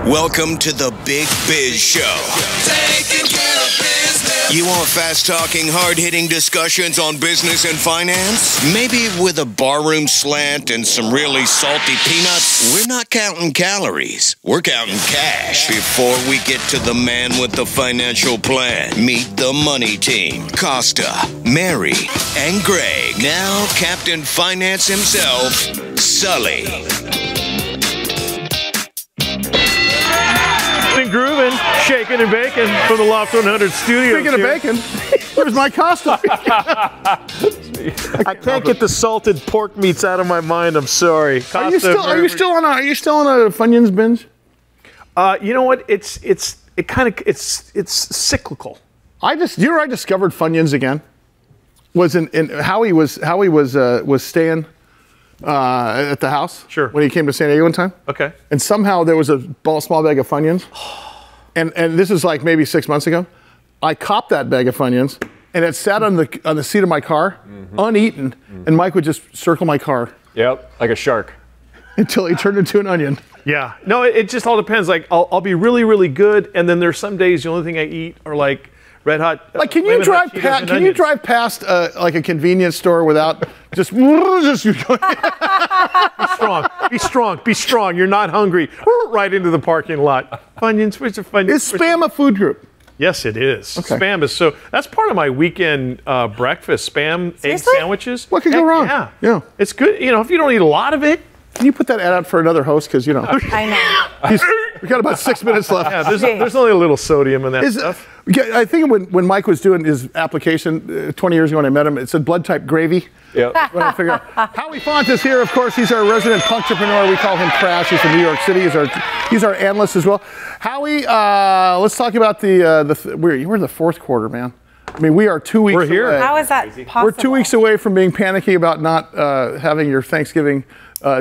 Welcome to the Big Biz Show. Taking care of business. You want fast-talking, hard-hitting discussions on business and finance? Maybe with a barroom slant and some really salty peanuts? We're not counting calories. We're counting cash. Before we get to the man with the financial plan, meet the money team. Costa, Mary, and Greg. Now, Captain Finance himself, Sully. Grooving, shaking and baking from the Loft 100 studios. Speaking of bacon, where's my Costa? I can't get the salted pork meats out of my mind. I'm sorry. Costa, are you still on a Funyuns binge? You know what? It's cyclical. I discovered Funyuns again. Was in Howie was staying at the house. Sure. When he came to San Diego one time. Okay. And somehow there was a small bag of Funyuns. And this is like maybe 6 months ago. I copped that bag of Funyuns, and it sat on the seat of my car, uneaten, and Mike would just circle my car. Yep, like a shark. Until he turned into an onion. Yeah. No, it just all depends. Like, I'll be really, really good, and then there's some days the only thing I eat are like red hot. Like, can you drive past like a convenience store without just be strong. You're not hungry. Right into the parking lot. Funyuns, where's the Funyuns? Is Spam a food group? Yes, it is. Okay. Spam is that's part of my weekend breakfast. Spam egg sandwiches. What could go wrong? Yeah. It's good. You know, if you don't eat a lot of it. Can you put that ad out for another host? Because, you know. I know. We got about 6 minutes left. Yeah, there's only a little sodium in that stuff. I think when Mike was doing his application 20 years ago when I met him, it said blood type gravy. Yep. When I figure out. Howie Font is here. Of course, he's our resident punkrepreneur. We call him Crash. He's from New York City. He's our analyst as well. Howie, let's talk about we're in the fourth quarter, man. I mean, we are 2 weeks away. We're here. How is that possible? We're 2 weeks away from being panicky about not having your Thanksgiving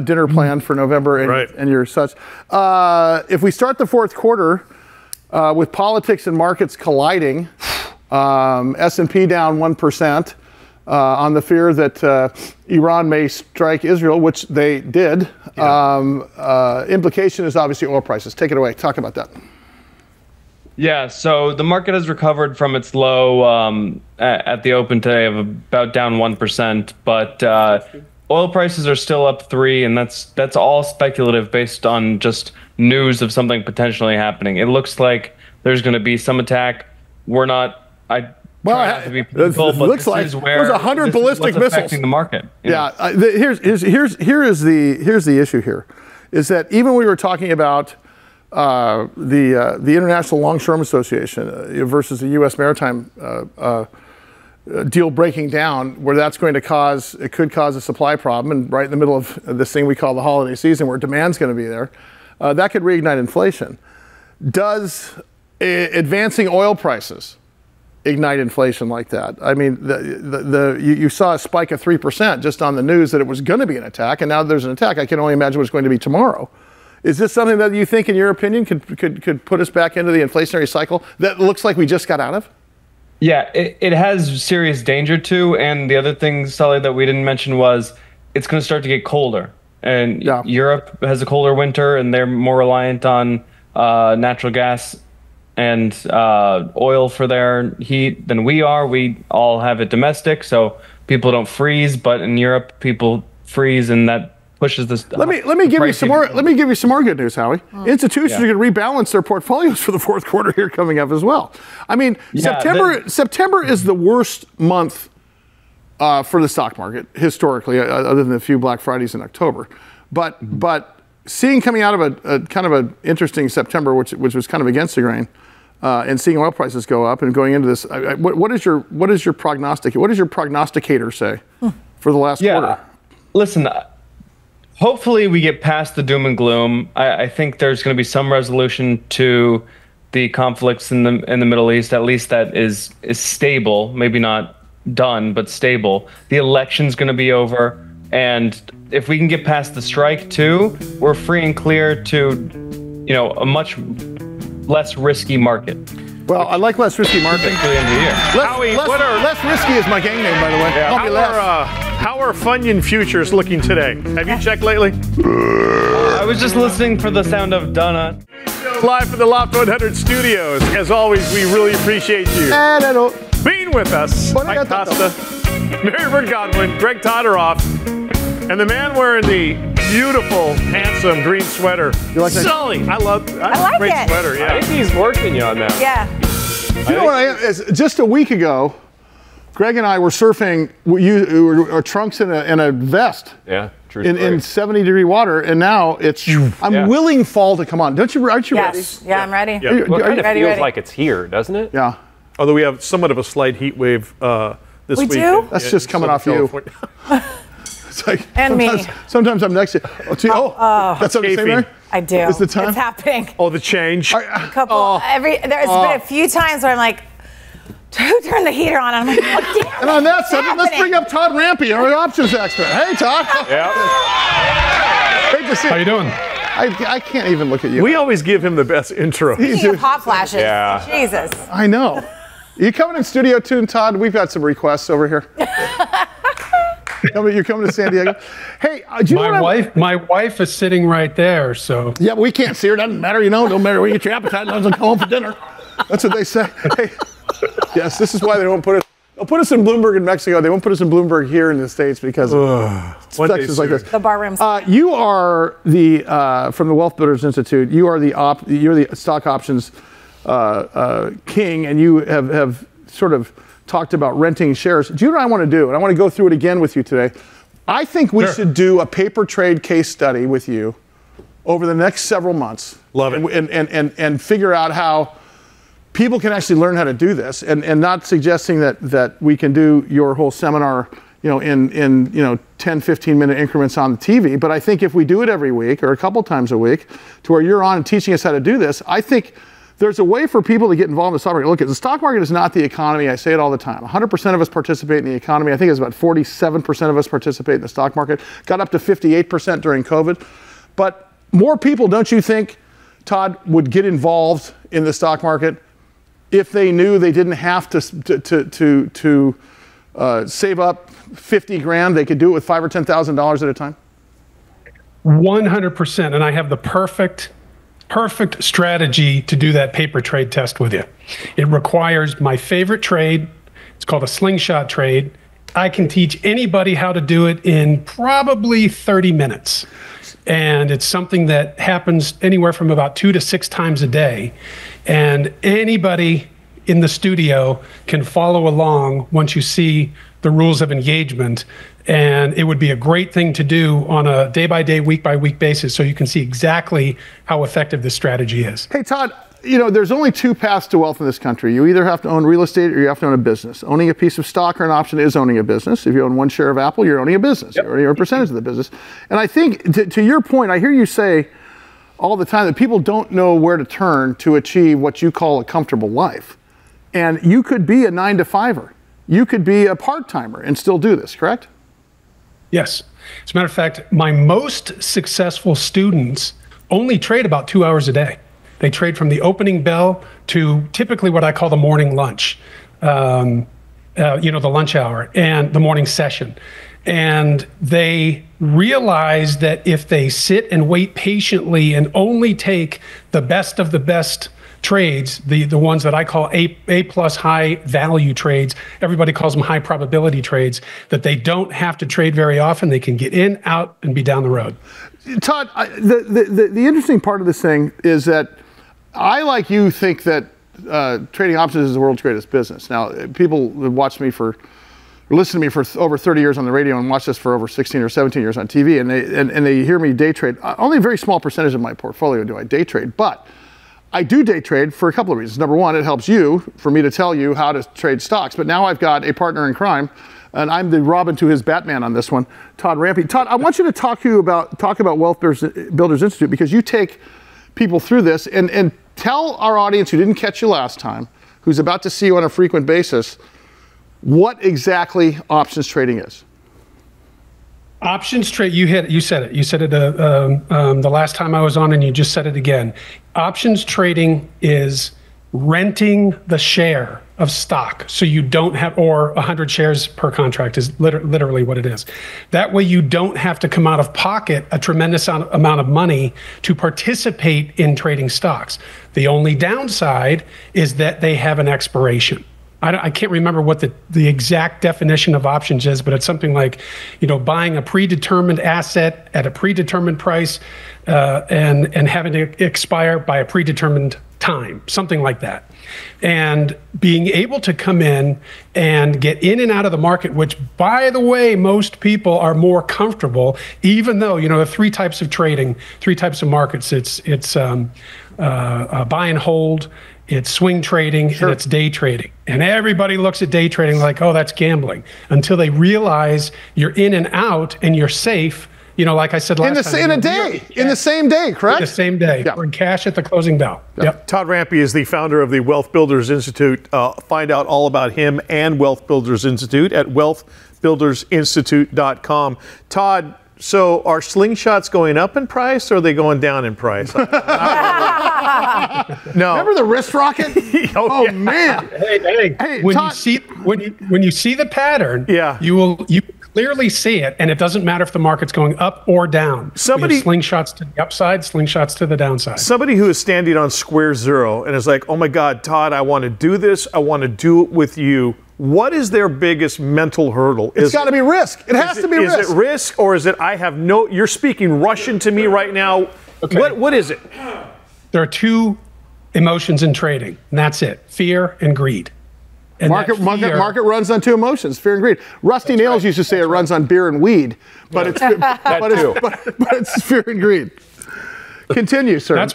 dinner plan for November and your such. If we start the fourth quarter with politics and markets colliding, S&P down 1% on the fear that Iran may strike Israel, which they did. Yeah. Implication is obviously oil prices. Take it away. Talk about that. Yeah, so the market has recovered from its low at the open today of about down 1%, but oil prices are still up 3%, and that's all speculative based on just news of something potentially happening. It looks like there's going to be some attack. We're not. It looks like there's 100 ballistic missiles affecting the market. Yeah, here's the issue here, is that even we were talking about the International Longshoremen Association versus the U.S. Maritime deal breaking down, where that's going to could cause a supply problem, and right in the middle of this thing we call the holiday season, where demand's going to be there, that could reignite inflation. Does advancing oil prices ignite inflation like that? I mean, you saw a spike of 3% just on the news that it was going to be an attack, and now there's an attack. I can only imagine what's going to be tomorrow. Is this something that you think, in your opinion, could put us back into the inflationary cycle that looks like we just got out of? Yeah, it has serious danger too. And the other thing, Sully, that we didn't mention was it's going to start to get colder. And Europe has a colder winter, and they're more reliant on natural gas and oil for their heat than we are. We all have it domestic, so people don't freeze. But in Europe, people freeze, and that pushes this. Let me give you some more. Let me give you some more good news, Howie. Institutions are going to rebalance their portfolios for the fourth quarter here coming up as well. I mean, September is the worst month for the stock market historically, other than a few Black Fridays in October. But seeing coming out of a kind of an interesting September, which was kind of against the grain, and seeing oil prices go up and going into this, what is your prognostic? What does your prognosticator say for the last quarter? Listen. Hopefully we get past the doom and gloom. I think there's going to be some resolution to the conflicts in the Middle East, at least that is stable, maybe not done, but stable. The election's going to be over, and if we can get past the strike too, we're free and clear to, a much less risky market. Well, I like less risky market. For the end of the year. Less risky is my gang name, by the way. Yeah. How are Funyun futures looking today? Have you checked lately? I was just listening for the sound of donut. coming live from the Loft 100 studios. As always, we really appreciate you being with us. Mike Costa, Mary Byrd Godwin, Greg Todoroff, and the man wearing the beautiful, handsome green sweater. You like that? Sully. I like great it. Sweater. Yeah. I think he's working you on that. Yeah. You know what I am? Is just a week ago, Greg and I were surfing our trunks in a vest. Yeah, true. In 70-degree water, and now it's. I'm willing fall to come on. Aren't you ready? Yeah, I'm ready. Yeah. Well, it kind of feels like it's here, doesn't it? Yeah. Although we have somewhat of a slight heat wave this week. We do? That's just coming off California. You. It's like and sometimes I'm next to you. That's what I'm saying, Mary? I do. Is the time? It's happening. Oh, the change. There's been a few times where I'm like, who turned the heater on? And I'm like, oh, damn. And on that subject, let's bring up Todd Rampe, our options expert. Hey, Todd. Yeah. Great to see you. How you doing? I can't even look at you. We always give him the best intro. Speaking of hot flashes. Yeah. Jesus. I know. You coming in studio too, Todd? We've got some requests over here. You're coming to San Diego. Hey, do you know my wife is sitting right there, so. Yeah, we can't see her. Doesn't matter, Don't matter where you get your appetite. Doesn't come home for dinner. That's what they say. Hey, yes, this is why they won't put us. They'll put us in Bloomberg in Mexico. They won't put us in Bloomberg here in the States because sections like this. The bar rooms. You are the from the Wealth Builders Institute. You are you're the stock options king, and you have sort of talked about renting shares. Do you know what I want to do? And I want to go through it again with you today. I think we should do a paper trade case study with you over the next several months. Love it. And figure out how people can actually learn how to do this, and not suggesting that we can do your whole seminar, in 10, 15-minute increments on the TV. But I think if we do it every week or a couple times a week to where you're on and teaching us how to do this, I think there's a way for people to get involved in the stock market. Look, the stock market is not the economy. I say it all the time. 100% of us participate in the economy. I think it's about 47% of us participate in the stock market. Got up to 58% during COVID. But more people, don't you think, Todd, would get involved in the stock market if they knew they didn't have to save up 50 grand? They could do it with $5,000 or $10,000 at a time? 100%. And I have the perfect strategy to do that paper trade test with you. It requires my favorite trade. It's called a slingshot trade. I can teach anybody how to do it in probably 30 minutes. And it's something that happens anywhere from about 2 to 6 times a day. And anybody in the studio can follow along once you see the rules of engagement. And it would be a great thing to do on a day-by-day, week-by-week basis so you can see exactly how effective this strategy is. Hey, Todd, there's only 2 paths to wealth in this country. You either have to own real estate or you have to own a business. Owning a piece of stock or an option is owning a business. If you own 1 share of Apple, you're owning a business. Yep. You're owning a percentage of the business. And I think, to your point, I hear you say all the time that people don't know where to turn to achieve what you call a comfortable life. And you could be a 9-to-5er. You could be a part-timer and still do this, correct? Yes. As a matter of fact, my most successful students only trade about 2 hours a day. They trade from the opening bell to typically what I call the morning lunch, the lunch hour and the morning session. And they realize that if they sit and wait patiently and only take the best of the best trades, the ones that I call A plus high value trades, everybody calls them high probability trades, that they don't have to trade very often. They can get in, out, and be down the road. Todd, the interesting part of this thing is that I, like you, think that trading options is the world's greatest business. Now, people have watched me listen to me for over 30 years on the radio and watch this for over 16 or 17 years on TV, and they hear me day trade. Only a very small percentage of my portfolio do I day trade, but I do day trade for a couple of reasons. Number one, it helps for me to tell you how to trade stocks. But now I've got a partner in crime, and I'm the Robin to his Batman on this one, Todd Rampe. Todd, I want you to talk about Wealth Builders Institute, because you take people through this, and tell our audience who didn't catch you last time, who's about to see you on a frequent basis, what exactly options trading is. Options trade, you said it. You said it the last time I was on, and you just said it again. Options trading is renting the share of stock, so you don't have, or 100 shares per contract is literally what it is. That way you don't have to come out of pocket a tremendous amount of money to participate in trading stocks. The only downside is that they have an expiration. I can't remember what the exact definition of options is, but it's something like, buying a predetermined asset at a predetermined price and having it expire by a predetermined time, something like that. And being able to come in and get in and out of the market, which, by the way, most people are more comfortable, even though, the three types of trading, three types of markets. It's buy and hold, it's swing trading, and it's day trading. And everybody looks at day trading like, oh, that's gambling, until they realize you're in and out and you're safe. Like I said last time. In the same day, correct? In the same day. Yeah. Or in cash at the closing bell. Yep. Todd Rampe is the founder of the Wealth Builders Institute. Find out all about him and Wealth Builders Institute at wealthbuildersinstitute.com. Todd, so are slingshots going up in price, or are they going down in price? No. Remember the wrist rocket? Oh, yeah. Man. Hey, when Todd, when you see the pattern, you clearly see it, and it doesn't matter if the market's going up or down. Slingshots to the upside, slingshots to the downside. Somebody who is standing on square zero and is like, oh my God, Todd, I want to do this. I want to do it with you. What is their biggest mental hurdle? It's got to be risk. It has to be risk. Is it risk, or is it you're speaking Russian to me right now. Okay. What is it? There are two emotions in trading, and that's it: fear and greed. And market runs on two emotions: fear and greed. Rusty Nails used to say it runs on beer and weed, but it's fear and greed. Continue, sir.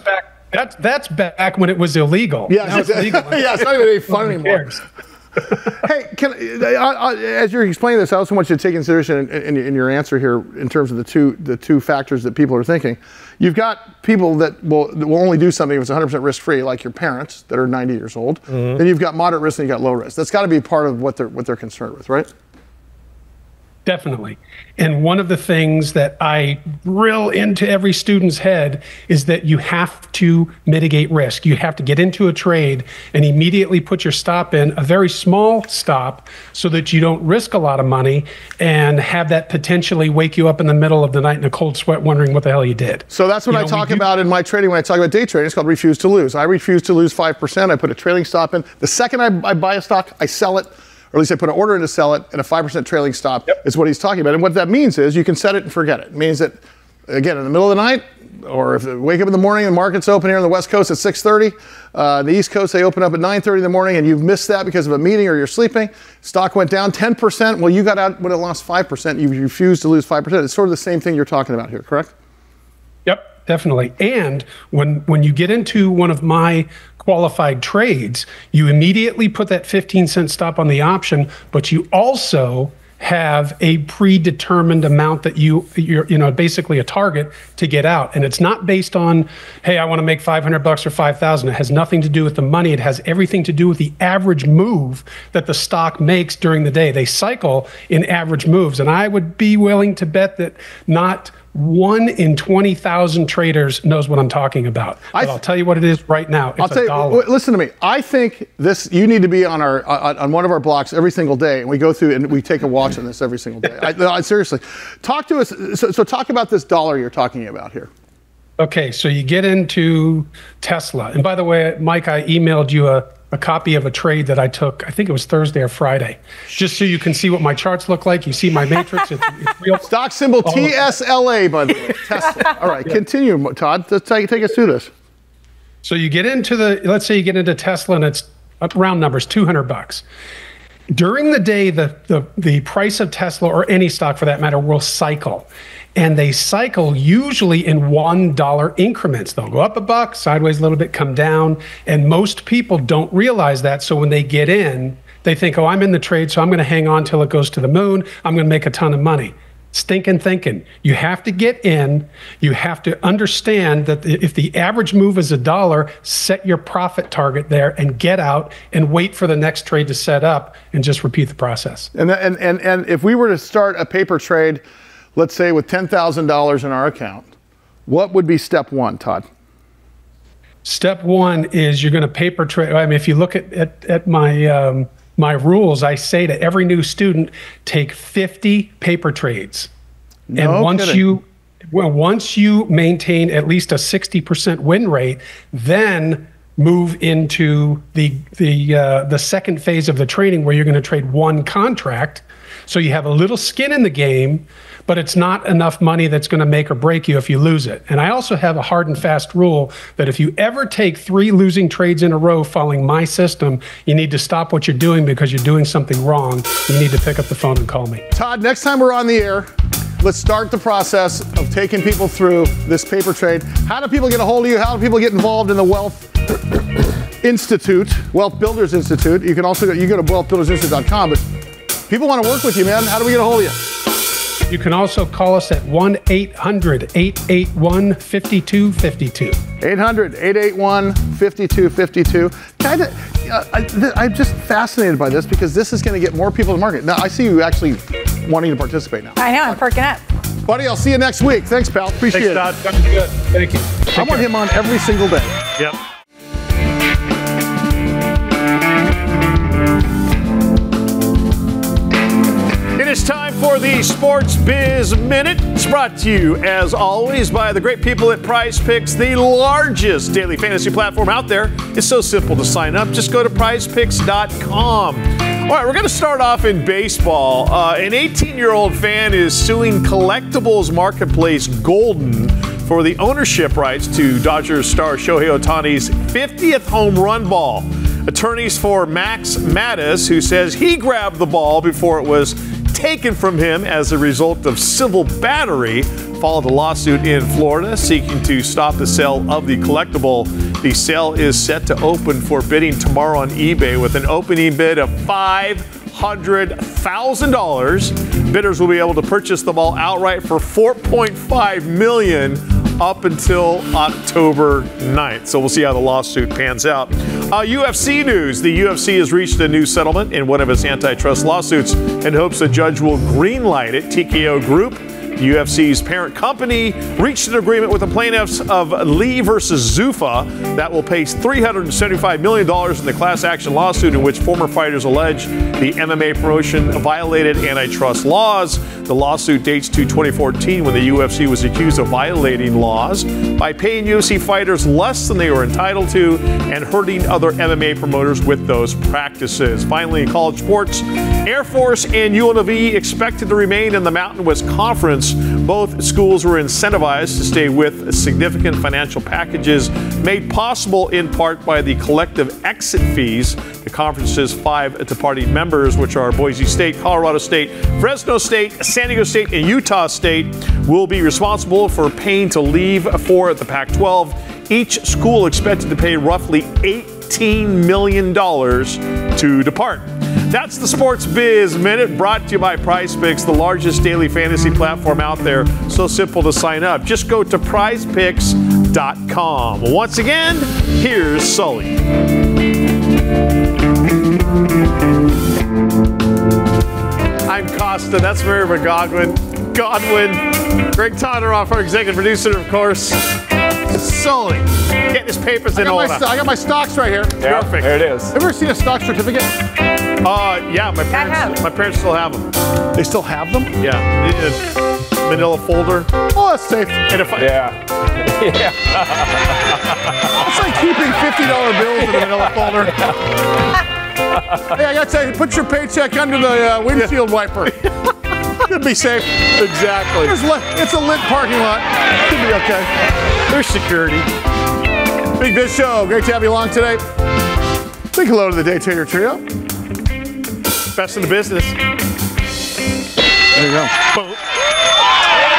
That's back when it was illegal. Yeah, now it's legal. Yeah, it's not even any fun anymore. Hey, as you're explaining this, I also want you to take consideration in your answer here in terms of the two factors that people are thinking. You've got people that will only do something if it's 100% risk-free, like your parents that are 90 years old. Mm-hmm. Then you've got moderate risk and you've got low risk. That's got to be part of what they're concerned with, right? Definitely. And one of the things that I drill into every student's head is that you have to mitigate risk. You have to get into a trade and immediately put your stop in, a very small stop, so that you don't risk a lot of money and have that potentially wake you up in the middle of the night in a cold sweat wondering what the hell you did. So that's what I talk about in my trading when I talk about day trading. It's called refuse to lose. I refuse to lose 5%. I put a trailing stop in. The second I buy a stock, I sell it. Or at least I put an order in to sell it, and a 5% trailing stop is what he's talking about. And what that means is you can set it and forget it. It means that, again, in the middle of the night, or if you wake up in the morning and the market's open here on the West Coast at 6:30, the East Coast, they open up at 9:30 in the morning, and you've missed that because of a meeting or you're sleeping. Stock went down 10%. Well, you got out when it lost 5%. You refused to lose 5%. It's sort of the same thing you're talking about here, correct? Yep, definitely. And when you get into one of my qualified trades, you immediately put that 15-cent stop on the option, but you also have a predetermined amount that you're basically a target to get out. And it's not based on, hey, I want to make $500 or 5,000. It has nothing to do with the money. It has everything to do with the average move that the stock makes during the day. They cycle in average moves. And I would be willing to bet that not 1 in 20,000 traders knows what I'm talking about. But I'll tell you what it is right now. It's $1. Listen to me. I think you need to be on on one of our blocks every single day, and we go through and we take a watch on this every single day. Seriously, talk to us. So talk about this dollar you're talking about here. Okay, so you get into Tesla, and by the way, Mike, I emailed you a copy of a trade that I took, I think it was Thursday or Friday, just so you can see what my charts look like. You see my matrix. It's real. Stock symbol TSLA, by the way. Tesla. All right, continue, Todd. Take us through this. So you get into let's say you get into Tesla, and it's round numbers, $200. During the day, the price of Tesla, or any stock for that matter, will cycle. And they cycle usually in $1 increments. They'll go up $1, sideways a little bit, come down. And most people don't realize that. So when they get in, they think, oh, I'm in the trade, so I'm going to hang on till it goes to the moon. I'm going to make a ton of money. Stinking thinking. You have to get in. You have to understand that if the average move is $1, set your profit target there and get out and wait for the next trade to set up and just repeat the process. And if we were to start a paper trade, let's say with $10,000 in our account, what would be step one, Todd? Step one is you're going to paper trade. I mean, if you look at my my rules, I say to every new student, take 50 paper trades. No and once kidding. once you maintain at least a 60% win rate, then move into the second phase of the training where you're going to trade one contract. So you have a little skin in the game, but it's not enough money that's going to make or break you if you lose it. And I also have a hard and fast rule that if you ever take 3 losing trades in a row following my system, you need to stop what you're doing because you're doing something wrong. You need to pick up the phone and call me. Todd, next time we're on the air, let's start the process of taking people through this paper trade. How do people get a hold of you? How do people get involved in the Wealth Institute, Wealth Builders Institute? You can also go to wealthbuildersinstitute.com, but people want to work with you, man. How do we get a hold of you? You can also call us at 1-800-881-5252. 800-881-5252. I'm just fascinated by this because this is going to get more people to market. Now, I see you actually wanting to participate now. I know, I'm perking up. Buddy, I'll see you next week. Thanks, pal. Appreciate it. Thanks, Todd. Good. Thank you. I want him on every single day. Yep. It is time for the Sports Biz Minute. It's brought to you, as always, by the great people at Prize Picks, the largest daily fantasy platform out there. It's so simple to sign up. Just go to prizepicks.com. All right, we're going to start off in baseball. An 18-year-old fan is suing collectibles marketplace Golden for the ownership rights to Dodgers star Shohei Ohtani's 50th home run ball. Attorneys for Max Mattis, who says he grabbed the ball before it was taken from him as a result of civil battery, filed a lawsuit in Florida seeking to stop the sale of the collectible. The sale is set to open for bidding tomorrow on eBay with an opening bid of $500,000. Bidders will be able to purchase the ball outright for $4.5 million up until October 9th. So we'll see how the lawsuit pans out. UFC news. The UFC has reached a new settlement in one of its antitrust lawsuits and hopes a judge will greenlight it. TKO Group, UFC's parent company, reached an agreement with the plaintiffs of Lee versus Zuffa that will pay $375 million in the class action lawsuit in which former fighters allege the MMA promotion violated antitrust laws. The lawsuit dates to 2014 when the UFC was accused of violating laws by paying UFC fighters less than they were entitled to and hurting other MMA promoters with those practices. Finally, in college sports, Air Force and UNLV expected to remain in the Mountain West Conference. Both schools were incentivized to stay with significant financial packages made possible in part by the collective exit fees. The conference's 5 departing members, which are Boise State, Colorado State, Fresno State, San Diego State, and Utah State, will be responsible for paying to leave for the Pac-12. Each school expected to pay roughly $18 million to depart. That's the Sports Biz Minute, brought to you by Prize Picks, the largest daily fantasy platform out there. So simple to sign up. Just go to prizepicks.com. Once again, here's Sully. I'm Costa. That's Mary Godwin. Greg Todderoff, our executive producer, of course. Sully, getting his papers in order. I got my stocks right here. Yeah, Perfect. there it is. Have you ever seen a stock certificate? Yeah, my parents still have them. They still have them? Yeah, in a manila folder. Oh, that's safe. And if Yeah. Yeah. It's like keeping $50 bills in a manila folder. Hey, I got to say, put your paycheck under the windshield wiper. Could be safe. Exactly. It's a lit parking lot. Could be okay. There's security. Big Biz Show. Great to have you along today. Big hello to the Day Trader Trio. Best in the business. There you go. Boom.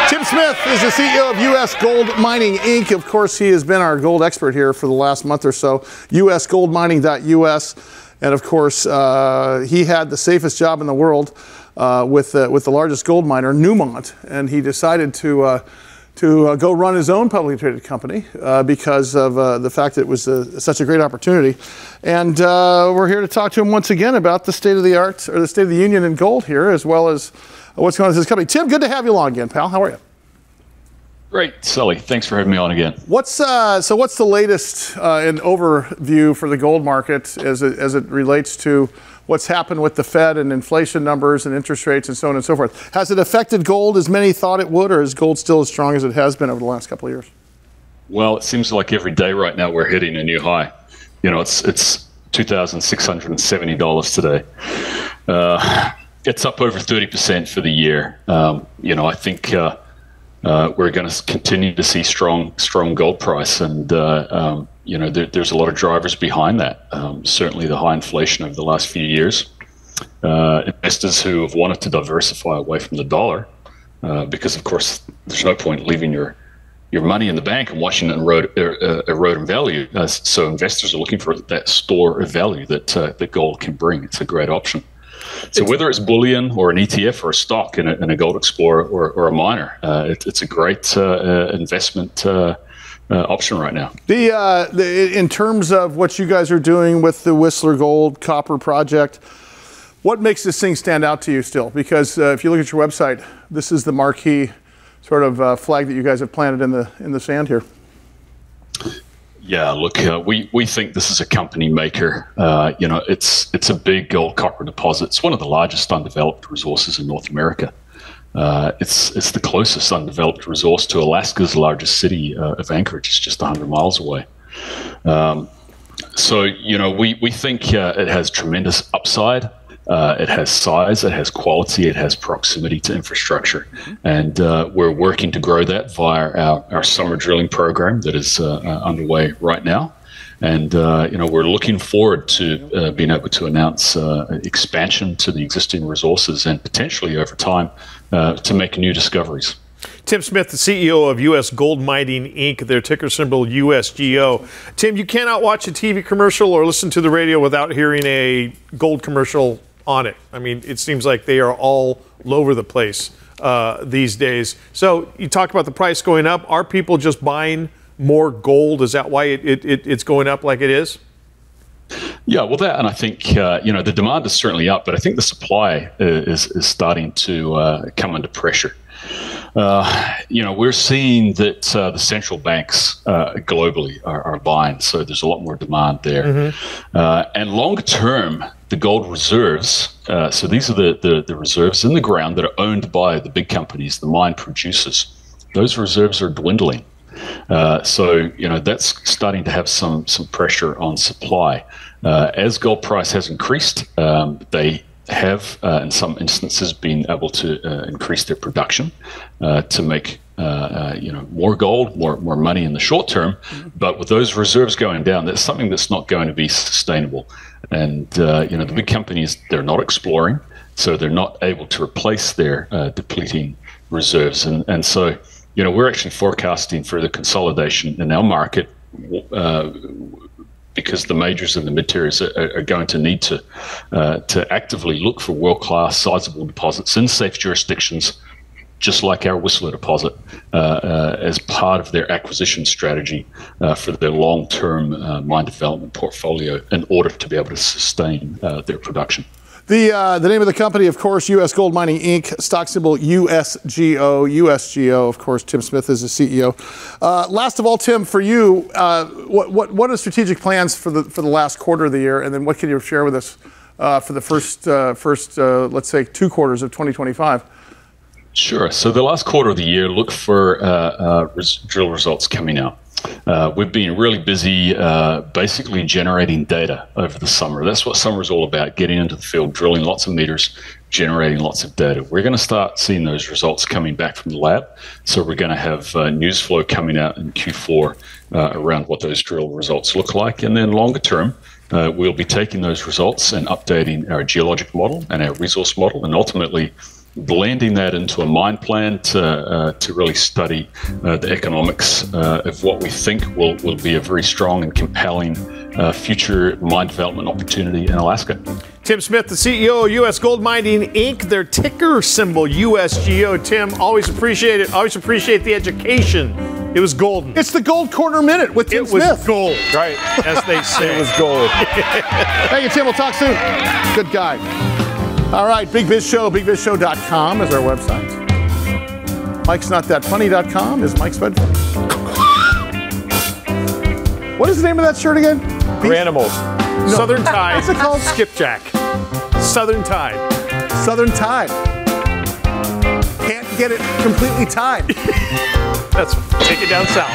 Tim Smith is the CEO of U.S. Gold Mining, Inc. Of course, he has been our gold expert here for the last month or so. usgoldmining.us. And of course, he had the safest job in the world with the largest gold miner, Newmont. And he decided to go run his own publicly traded company because of the fact that it was such a great opportunity. And we're here to talk to him once again about the state of the art, or the state of the union in gold here, as well as what's going on with his company. Tim, good to have you along again, pal. How are you? Great, Sully. Thanks for having me on again. What's the latest in overview for the gold market as it relates to what's happened with the Fed and inflation numbers and interest rates and so on and so forth? Has it affected gold as many thought it would, or is gold still as strong as it has been over the last couple of years? Well, it seems like every day right now we're hitting a new high. You know, it's $2,670 today. It's up over 30% for the year. You know, I think we're going to continue to see strong gold price, and you know, there's a lot of drivers behind that. Certainly, the high inflation over the last few years. Investors who have wanted to diversify away from the dollar, because of course there's no point leaving your money in the bank and watching it erode in value. So investors are looking for that store of value that gold can bring. It's a great option. So whether it's bullion or an ETF or a stock in a gold explorer or a miner, it's a great investment option right now. In terms of what you guys are doing with the Whistler Gold Copper Project, what makes this thing stand out to you still? Because if you look at your website, this is the marquee sort of flag that you guys have planted in the sand here. Yeah, look, we think this is a company maker. You know, it's a big gold copper deposit. It's one of the largest undeveloped resources in North America. It's the closest undeveloped resource to Alaska's largest city of Anchorage. It's just 100 miles away. So, you know, we think it has tremendous upside. It has size, it has quality, it has proximity to infrastructure. And we're working to grow that via our summer drilling program that is underway right now. And, you know, we're looking forward to being able to announce expansion to the existing resources and potentially over time to make new discoveries. Tim Smith, the CEO of U.S. Gold Mining, Inc., their ticker symbol USGO. Tim, you cannot watch a TV commercial or listen to the radio without hearing a gold commercial on it. I mean, it seems like they are all over the place these days. So you talk about the price going up. Are people just buying more gold? Is that why it's going up like it is? Yeah, well, that, and I think, you know, the demand is certainly up, but I think the supply is starting to come under pressure. You know, we're seeing that the central banks globally are buying, so there's a lot more demand there. And longer term, the gold reserves, so these are the reserves in the ground that are owned by the big companies, the mine producers. Those reserves are dwindling. So, you know, that's starting to have some pressure on supply. As gold price has increased, they have, in some instances, been able to increase their production to make you know, more gold, more money in the short term. But with those reserves going down, that's something that's not going to be sustainable. And you know, the big companies, they're not exploring, so they're not able to replace their depleting reserves. And so, you know, we're actually forecasting further consolidation in our market because the majors and the mid-tiers are going to need to actively look for world-class sizable deposits in safe jurisdictions, just like our Whistler deposit, as part of their acquisition strategy for their long-term mine development portfolio in order to be able to sustain their production. The name of the company, of course, U.S. Gold Mining, Inc., stock symbol USGO. USGO, of course, Tim Smith is the CEO. Last of all, Tim, for you, what are strategic plans for the last quarter of the year, and then what can you share with us for the first let's say, 2 quarters of 2025? Sure. So the last quarter of the year, look for drill results coming out. We've been really busy basically generating data over the summer. That's what summer is all about, getting into the field, drilling lots of meters, generating lots of data. We're going to start seeing those results coming back from the lab. So we're going to have news flow coming out in Q4 around what those drill results look like. And then longer term, we'll be taking those results and updating our geologic model and our resource model, and ultimately blending that into a mine plan to really study the economics of what we think will be a very strong and compelling future mine development opportunity in Alaska. Tim Smith, the CEO of U.S. Gold Mining, Inc., their ticker symbol, USGO. Tim, always appreciate it. Always appreciate the education. It was golden. It's the Gold Corner Minute with Tim Smith. It was gold, right, as they say. It was gold. Thank you, Tim. We'll talk soon. Good guy. All right, Big Biz Show, bigbizshow.com is our website. Mike'sNotThatFunny.com is Mike's bedroom. What is the name of that shirt again? For animals. No. Southern Tide. What's it called? Skipjack. Southern Tide. Southern Tide. Can't get it completely tied. That's take it down south.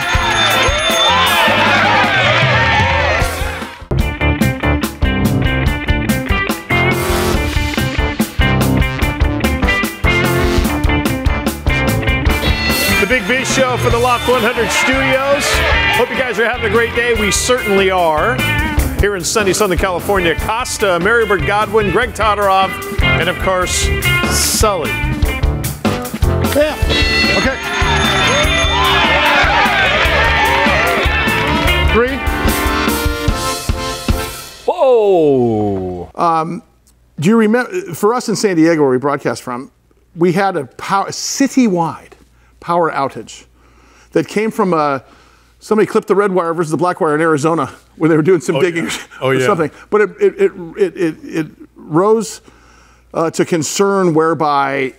The Big Biz Show for the Loft 100 Studios. Hope you guys are having a great day. We certainly are. Here in sunny Southern California, Costa, Mary Bird Godwin, Greg Todoroff, and of course, Sully. Yeah. Okay. 3. Whoa. Do you remember, for us in San Diego, where we broadcast from, we had a citywide power outage that came from somebody clipped the red wire versus the black wire in Arizona when they were doing some digging or something. But it rose to concern whereby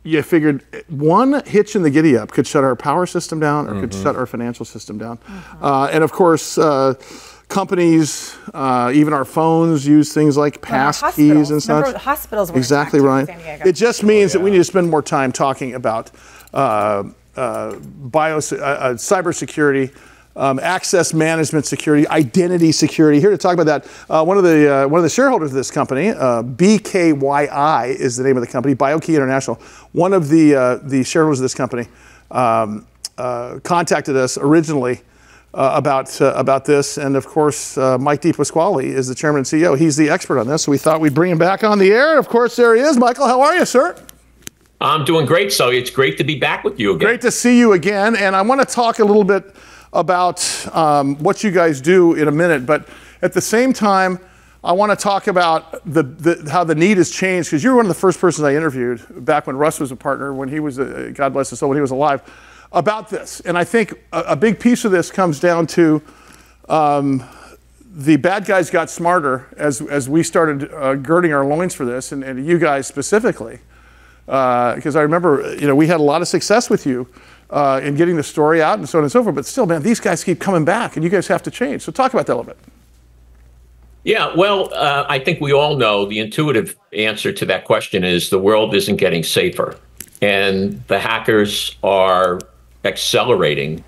you figured one hitch in the giddy up could shut our power system down or could shut our financial system down. And of course, companies, even our phones, use things like pass keys and such. Hospitals were exactly right. In San Diego. It just means that we need to spend more time talking about cybersecurity, access management security, identity security. Here to talk about that, one of the shareholders of this company, BKYI is the name of the company, Bio-Key International. One of the shareholders of this company contacted us originally about this, and of course, Mike DePasquale is the chairman and CEO. He's the expert on this, so we thought we'd bring him back on the air. And of course, there he is. Michael, how are you, sir? I'm doing great, Sully. It's great to be back with you again. Great to see you again, and I want to talk a little bit about what you guys do in a minute, but at the same time, I want to talk about how the need has changed, because you were one of the first persons I interviewed back when Russ was a partner, when he was, God bless his soul, when he was alive, about this. And I think a big piece of this comes down to the bad guys got smarter as we started girding our loins for this, and you guys specifically. Because I remember, we had a lot of success with you in getting the story out and so on and so forth. But still, man, these guys keep coming back, and you guys have to change. So talk about that a little bit. Yeah, well, I think we all know the intuitive answer to that question is the world isn't getting safer, and the hackers are accelerating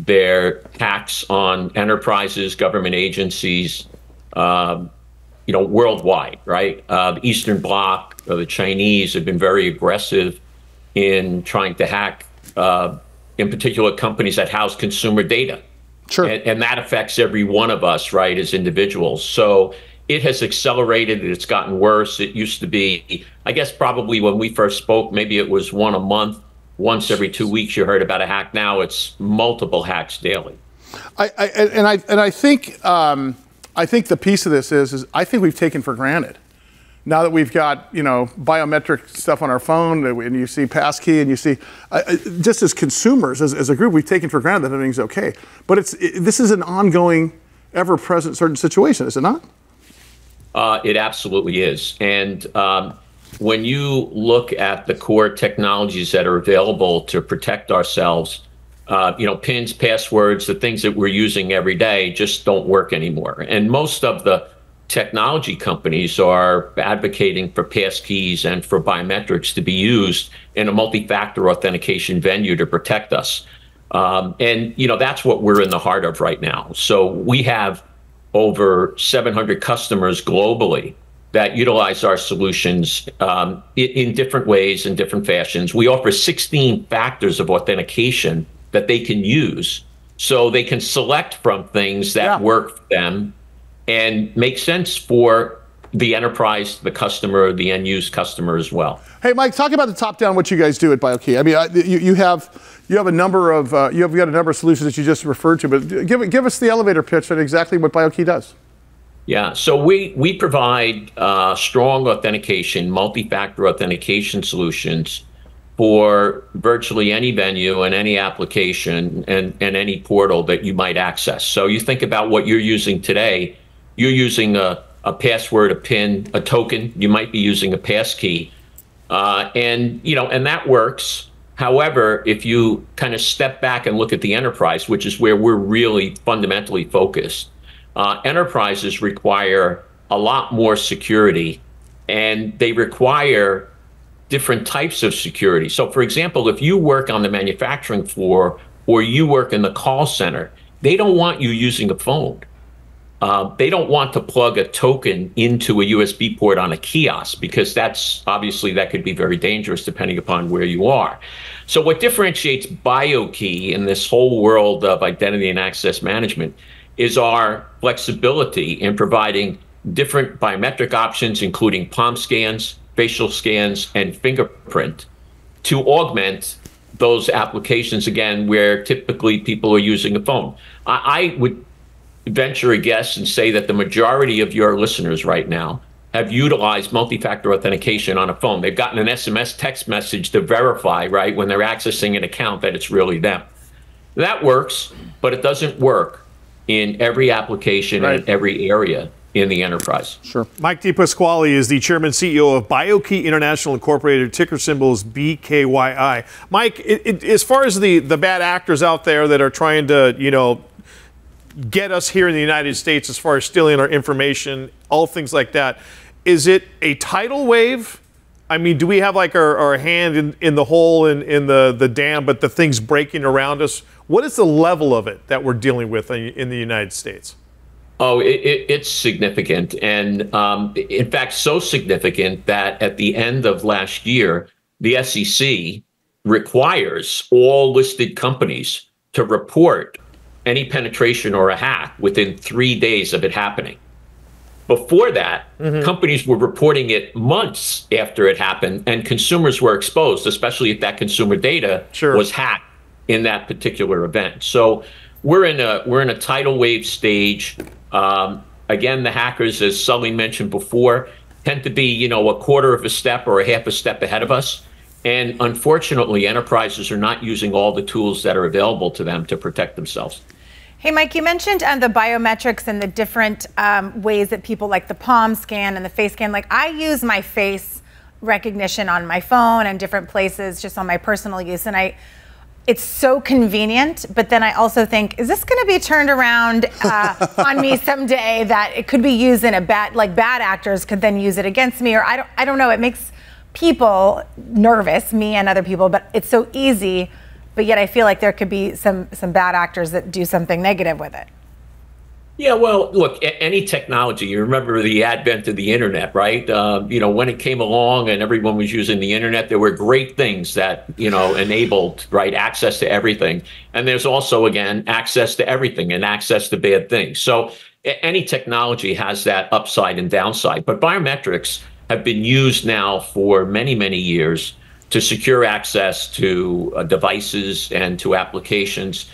their hacks on enterprises, government agencies, worldwide, right? The Eastern Bloc, the Chinese have been very aggressive in trying to hack, in particular, companies that house consumer data. Sure. And that affects every one of us, right, as individuals. So it has accelerated. It's gotten worse. It used to be, I guess, probably when we first spoke, maybe it was one a month. Once every 2 weeks, you heard about a hack. Now it's multiple hacks daily. I think the piece of this is I think we've taken for granted. Now that we've got biometric stuff on our phone, and you see passkey, and you see just as consumers, as a group, we've taken for granted that everything's okay. But this is an ongoing, ever-present certain situation, is it not? It absolutely is. And when you look at the core technologies that are available to protect ourselves, pins, passwords, the things that we're using every day just don't work anymore. And most of the technology companies are advocating for passkeys and for biometrics to be used in a multi-factor authentication venue to protect us. That's what we're in the heart of right now. So we have over 700 customers globally that utilize our solutions in different ways, in different fashions. We offer 16 factors of authentication that they can use, so they can select from things that work for them and make sense for the enterprise, the customer, the end-use customer as well. Hey, Mike, talk about the top-down, what you guys do at Bio-Key. I mean, you have a number of you've got a number of solutions that you just referred to, but give us the elevator pitch on exactly what Bio-Key does. Yeah, so we provide strong authentication, multi-factor authentication solutions for virtually any venue and any application and any portal that you might access. So you think about what you're using today. You're using a password, a PIN, a token. You might be using a passkey, and that works. However, if you kind of step back and look at the enterprise, which is where we're really fundamentally focused, enterprises require a lot more security, and they require different types of security. So, for example, if you work on the manufacturing floor or you work in the call center, they don't want you using a phone. They don't want to plug a token into a USB port on a kiosk, because that could be very dangerous depending upon where you are. So what differentiates Bio-Key in this whole world of identity and access management is our flexibility in providing different biometric options, including palm scans, facial scans, and fingerprint, to augment those applications, again, where typically people are using a phone. I would venture a guess and say that the majority of your listeners right now have utilized multi-factor authentication on a phone. They've gotten an SMS text message to verify, right, when they're accessing an account, that it's really them. That works, but it doesn't work in every application and in every area in the enterprise. Sure. Mike DePasquale is the chairman CEO of Bio-Key International Incorporated, ticker symbol is BKYI. Mike, as far as the bad actors out there that are trying to, get us here in the United States as far as stealing our information, all things like that, is it a tidal wave? I mean, do we have like our hand in the hole in the dam, but the thing's breaking around us? What is the level of it that we're dealing with in the United States? Oh, it's significant. And in fact, so significant that at the end of last year, the SEC requires all listed companies to report any penetration or a hack within 3 days of it happening. Before that, companies were reporting it months after it happened, and consumers were exposed, especially if that consumer data was hacked in that particular event. So we're in a tidal wave stage. Again, the hackers, as Sully mentioned before, tend to be, a quarter of a step or a half a step ahead of us. And unfortunately, enterprises are not using all the tools that are available to them to protect themselves. Hey, Mike, you mentioned the biometrics and the different ways that people, like the palm scan and the face scan. Like, I use my face recognition on my phone and different places just on my personal use. And it's so convenient, but then I also think, is this going to be turned around on me someday, that it could be used in bad actors could then use it against me? Or I don't know. It makes people nervous, me and other people, but it's so easy. But yet I feel like there could be some bad actors that do something negative with it. Yeah, well, look, any technology, you remember the advent of the internet, right? When it came along and everyone was using the internet, there were great things that, enabled, right, access to everything. And there's also, again, access to everything and access to bad things. So any technology has that upside and downside. But biometrics have been used now for many, many years to secure access to devices and to applications.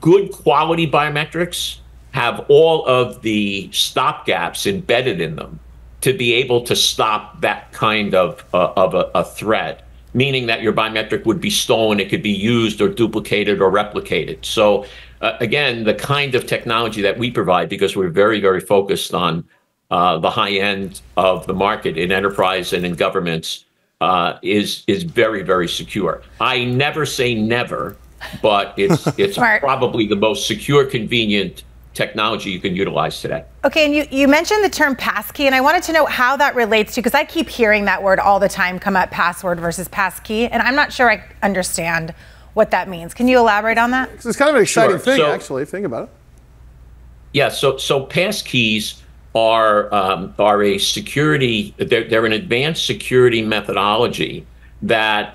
Good quality biometrics have all of the stopgaps embedded in them to be able to stop that kind of a threat, meaning that your biometric would be stolen, it could be used or duplicated or replicated. So again, the kind of technology that we provide, because we're very, very focused on the high end of the market in enterprise and in governments, is very, very secure. I never say never, but it's probably the most secure, convenient technology you can utilize today. Okay, and you mentioned the term passkey, and I wanted to know how that relates to, because I keep hearing that word all the time come up, password versus passkey, and I'm not sure I understand what that means. Can you elaborate on that? It's kind of an exciting thing, actually. Think about it. Yeah, so passkeys are a security, they're an advanced security methodology that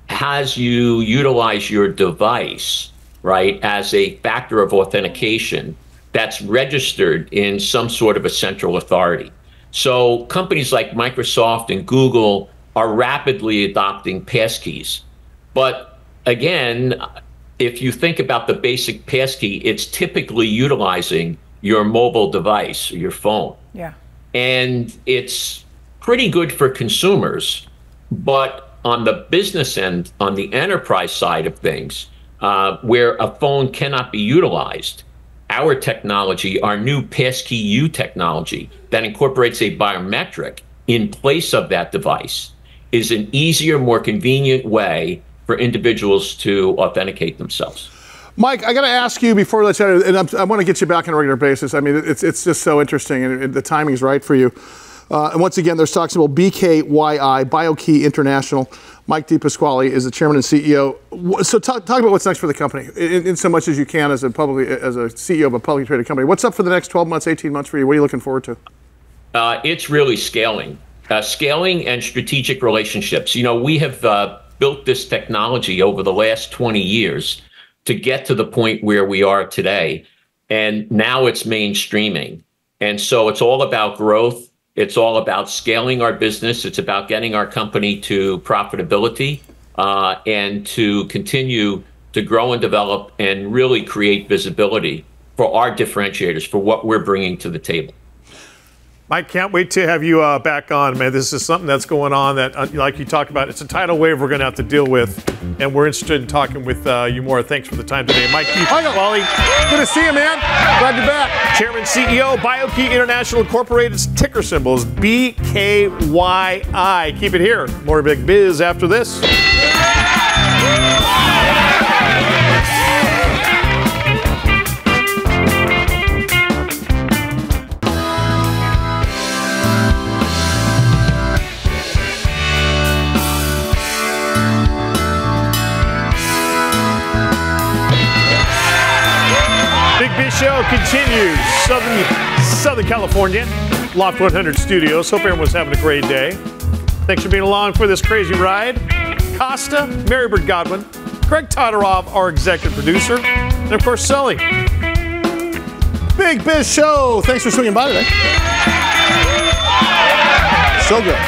has you utilize your device, right, as a factor of authentication that's registered in some sort of a central authority. So companies like Microsoft and Google are rapidly adopting passkeys. But again, if you think about the basic passkey, it's typically utilizing your mobile device, your phone. Yeah. And it's pretty good for consumers, but on the business end, on the enterprise side of things, where a phone cannot be utilized, our technology, our new PasskeyU technology that incorporates a biometric in place of that device, is an easier, more convenient way for individuals to authenticate themselves. Mike, I got to ask you before we let you out, and I want to get you back on a regular basis. I mean, it's just so interesting, and the timing's right for you. And once again, there's talk symbol BKYI, Bio-Key International. Mike DePasquale is the chairman and CEO. So talk about what's next for the company, in so much as you can as a CEO of a publicly traded company. What's up for the next 12 months, 18 months for you? What are you looking forward to? It's really scaling. Scaling and strategic relationships. You know, we have built this technology over the last 20 years to get to the point where we are today. And now it's mainstreaming. And so it's all about growth. It's all about scaling our business. It's about getting our company to profitability and to continue to grow and develop and really create visibility for our differentiators, for what we're bringing to the table. Mike, can't wait to have you back on, man. This is something that's going on that, like you talked about, it's a tidal wave we're going to have to deal with, and we're interested in talking with you more. Thanks for the time today. Mike DePasquale. Good to see you, man. Glad you're back. Chairman, CEO, Bio-Key International Incorporated's ticker symbol is BKYI. Keep it here. More Big Biz after this. Show continues. Southern California, Loft 100 Studios. Hope everyone's having a great day. Thanks for being along for this crazy ride. Costa, Mary Bird Godwin, Greg Todorov, our executive producer, and of course, Sully. Big Biz Show. Thanks for swinging by today. So good.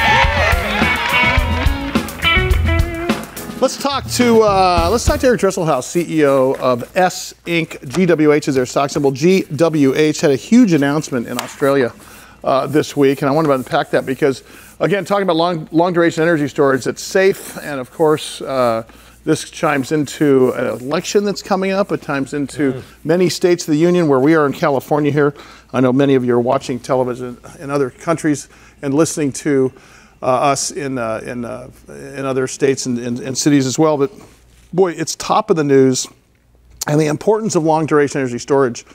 Let's talk to Eric Dresselhuys, CEO of ESS Inc. GWH is their stock symbol. GWH had a huge announcement in Australia this week, and I wanted to unpack that because, again, talking about long duration energy storage that's safe, and of course, this chimes into an election that's coming up. It chimes into many states of the union where we are in California here. I know many of you are watching television in other countries and listening to us in other states and cities as well. But boy, it's top of the news, and the importance of long duration energy storage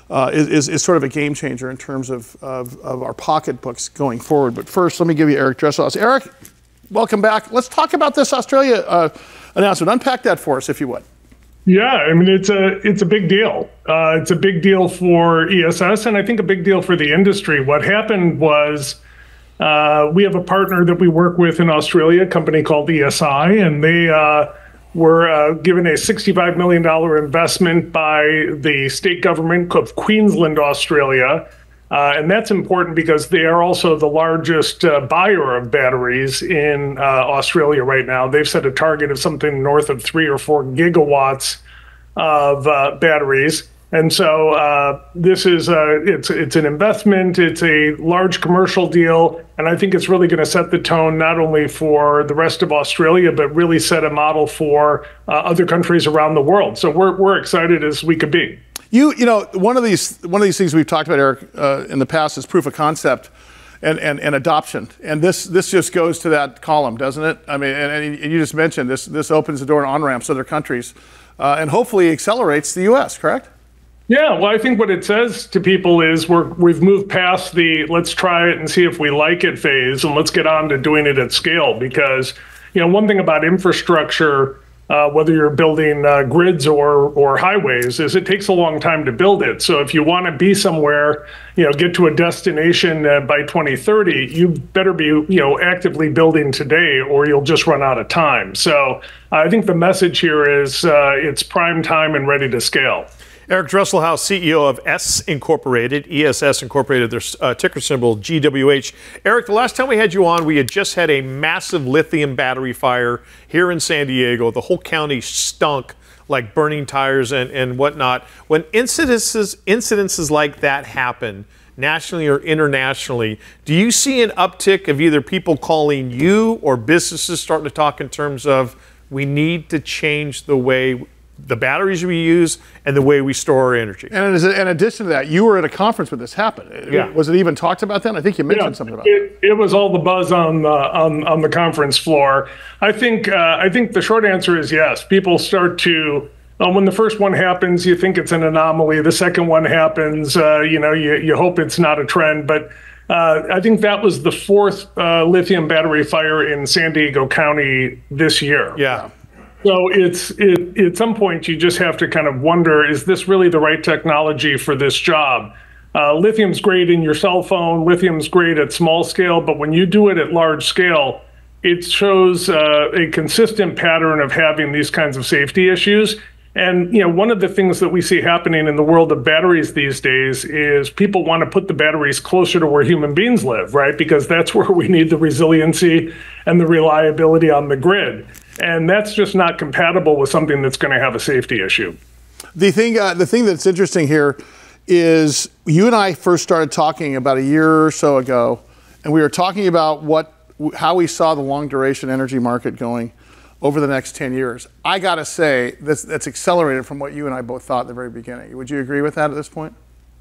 is sort of a game changer in terms of our pocketbooks going forward. But first, let me give you Eric Dresselhuys. Eric, welcome back. Let's talk about this Australia announcement. Unpack that for us, if you would. Yeah, I mean, it's a big deal. It's a big deal for ESS, and I think a big deal for the industry. What happened was, we have a partner that we work with in Australia, a company called ESI, and they were given a $65 million investment by the state government of Queensland, Australia. And that's important because they are also the largest buyer of batteries in Australia right now. They've set a target of something north of 3 or 4 gigawatts of batteries. And so this is it's an investment, it's a large commercial deal, and I think it's really going to set the tone not only for the rest of Australia, but really set a model for other countries around the world. So we're excited as we could be. You know, one of these things we've talked about, Eric, in the past is proof of concept and adoption, and this just goes to that column, doesn't it? I mean, and you just mentioned this opens the door and on-ramps to other countries, and hopefully accelerates the U.S., correct? Yeah, well, I think what it says to people is we've moved past the let's try it and see if we like it phase, and let's get on to doing it at scale. Because, you know, one thing about infrastructure, whether you're building grids or highways, is it takes a long time to build it. So if you want to be somewhere, you know, get to a destination by 2030, you better be, you know, actively building today, or you'll just run out of time. So I think the message here is it's prime time and ready to scale. Eric Dresselhuys, CEO of ESS Incorporated, ESS Incorporated, their ticker symbol GWH. Eric, the last time we had you on, we had just had a massive lithium battery fire here in San Diego. The whole county stunk like burning tires and whatnot. When incidences like that happen, nationally or internationally, do you see an uptick of either people calling you or businesses starting to talk in terms of we need to change the way the batteries we use and the way we store our energy. And in addition to that, you were at a conference when this happened. Yeah. Was it even talked about then? I think you mentioned something about it. It was all the buzz on the conference floor. I think the short answer is yes. People start to, when the first one happens, you think it's an anomaly. The second one happens, you hope it's not a trend. But I think that was the fourth lithium battery fire in San Diego County this year. Yeah. So at some point, you just have to kind of wonder, is this really the right technology for this job? Lithium's great in your cell phone. Lithium's great at small scale. But when you do it at large scale, it shows a consistent pattern of having these kinds of safety issues. And one of the things that we see happening in the world of batteries these days is people want to put the batteries closer to where human beings live, right? Because that's where we need the resiliency and the reliability on the grid. And that's just not compatible with something that's going to have a safety issue. The thing that's interesting here is you and I first started talking about a year or so ago, and we were talking about how we saw the long duration energy market going over the next 10 years. I got to say, that's accelerated from what you and I both thought at the very beginning. Would you agree with that at this point?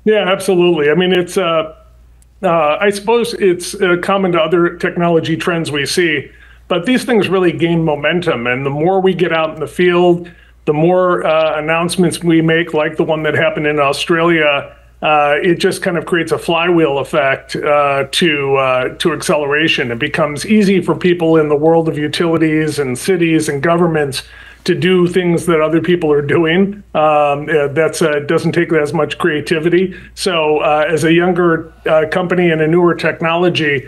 Yeah, absolutely. I mean, it's I suppose it's common to other technology trends we see. But these things really gain momentum, and the more we get out in the field, the more announcements we make, like the one that happened in Australia, it just kind of creates a flywheel effect to acceleration. It becomes easy for people in the world of utilities and cities and governments to do things that other people are doing. That doesn't take as much creativity. So as a younger company and a newer technology,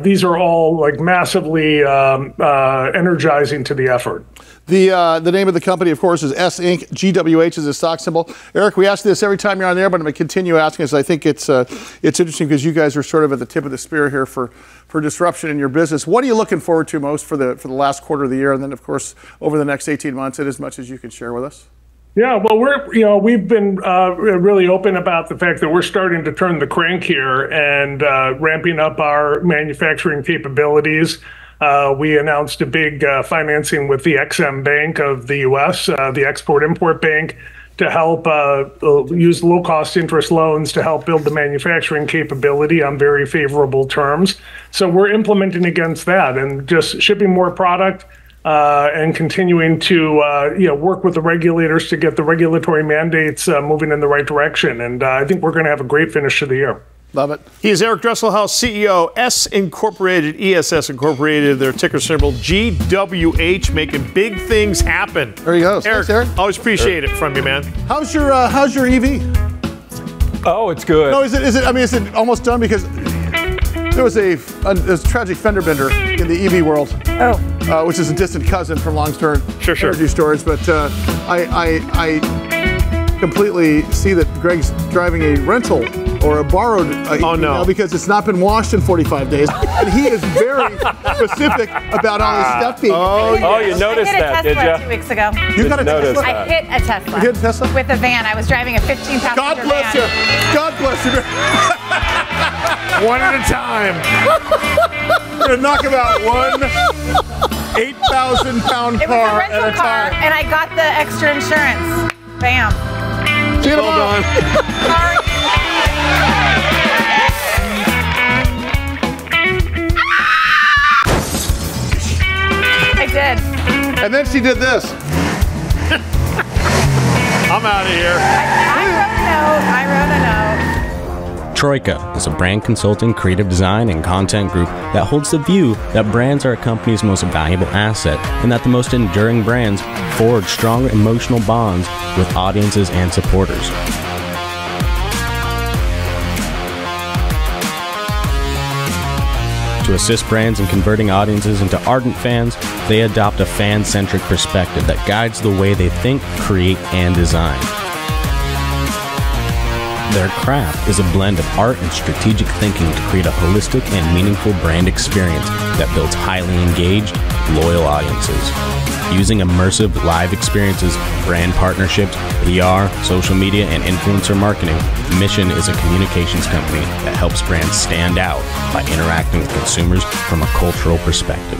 these are all like massively energizing to the effort. The name of the company, of course, is ESS Inc. GWH is a stock symbol. Eric, we ask this every time you're on there, but I'm going to continue asking this. I think it's interesting because you guys are sort of at the tip of the spear here for disruption in your business. What are you looking forward to most for the last quarter of the year, and then, of course, over the next 18 months, and as much as you can share with us? Yeah, well, we've been really open about the fact that we're starting to turn the crank here and ramping up our manufacturing capabilities. We announced a big financing with the EXIM Bank of the U.S., the Export-Import Bank, to help use low-cost interest loans to help build the manufacturing capability on very favorable terms. So we're implementing against that and just shipping more product and continuing to work with the regulators to get the regulatory mandates moving in the right direction. And I think we're going to have a great finish to the year. Love it. He is Eric Dresselhuys, CEO, S Incorporated, ESS Incorporated, their ticker symbol, GWH, making big things happen. There you go. Eric, always appreciate it from you, man. How's your EV? Oh, it's good. No, is it almost done? Because there was a tragic fender bender in the EV world. Oh. Which is a distant cousin from long-term energy storage. But I completely see that Greg's driving a rental or a borrowed now because it's not been washed in 45 days. And he is very specific about all his stuff being. Oh, you noticed that, did you? I hit a Tesla 2 weeks ago. You got a Tesla? I hit a Tesla. You hit a Tesla? With a van. I was driving a 15-passenger God bless van. you. God bless you. One at a time. We're going to knock about one 8,000-pound car at a time. And I got the extra insurance. Bam. See you tomorrow. Sorry. I did. And then she did this. I'm out of here. I wrote a note. Troika is a brand consulting, creative design, and content group that holds the view that brands are a company's most valuable asset and that the most enduring brands forge strong emotional bonds with audiences and supporters. To assist brands in converting audiences into ardent fans, they adopt a fan-centric perspective that guides the way they think, create, and design. Their craft is a blend of art and strategic thinking to create a holistic and meaningful brand experience that builds highly engaged, loyal audiences. Using immersive live experiences, brand partnerships, PR, social media, and influencer marketing, Mission is a communications company that helps brands stand out by interacting with consumers from a cultural perspective.